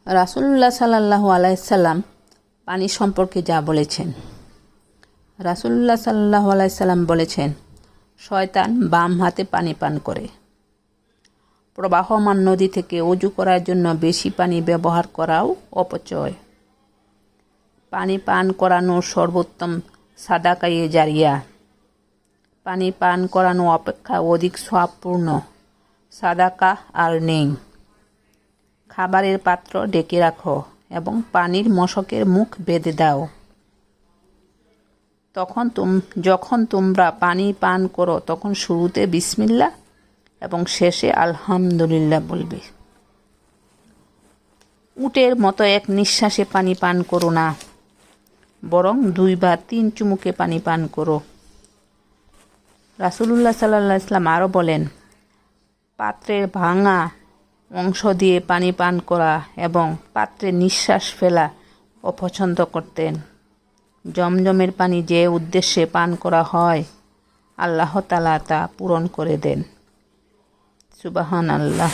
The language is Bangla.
রাসূলুল্লাহ সাল্লাল্লাহু আলাইহি সাল্লাম পানি সম্পর্কে যা বলেছেন। রাসূলুল্লাহ সাল্লাল্লাহু আলাইহি সাল্লাম বলেছেন, শয়তান বাম হাতে পানি পান করে। প্রবাহমান নদী থেকে ওযু করার জন্য বেশি পানি ব্যবহার করাও অপচয়। পানি পান করানোর সর্বোত্তম সাদাকায়ে জারিয়া। পানি পান করানো অপেক্ষা অধিক সওয়াবপূর্ণ সাদাকা আর নেই। খাবারের পাত্র ঢেকে রাখো এবং পানির মশকের মুখ বেঁধে দাও। যখন তোমরা পানি পান করো তখন শুরুতে বিসমিল্লাহ এবং শেষে আলহামদুলিল্লাহ বলবে। উটের মতো এক নিঃশ্বাসে পানি পান করো না, বরং 2 বা 3 চুমুকে পানি পান করো। রাসূলুল্লাহ সাল্লাল্লাহু আলাইহি ওয়াসাল্লাম আরও বলেন, পাত্রের ভাঙা অংশ দিয়ে পানি পান করা এবং পাত্রে নিঃশ্বাস ফেলা অপছন্দ করতেন। জমজমের পানি যে উদ্দেশ্যে পান করা হয়, আল্লাহ তাআলা তা পূরণ করে দেন। সুবহানাল্লাহ।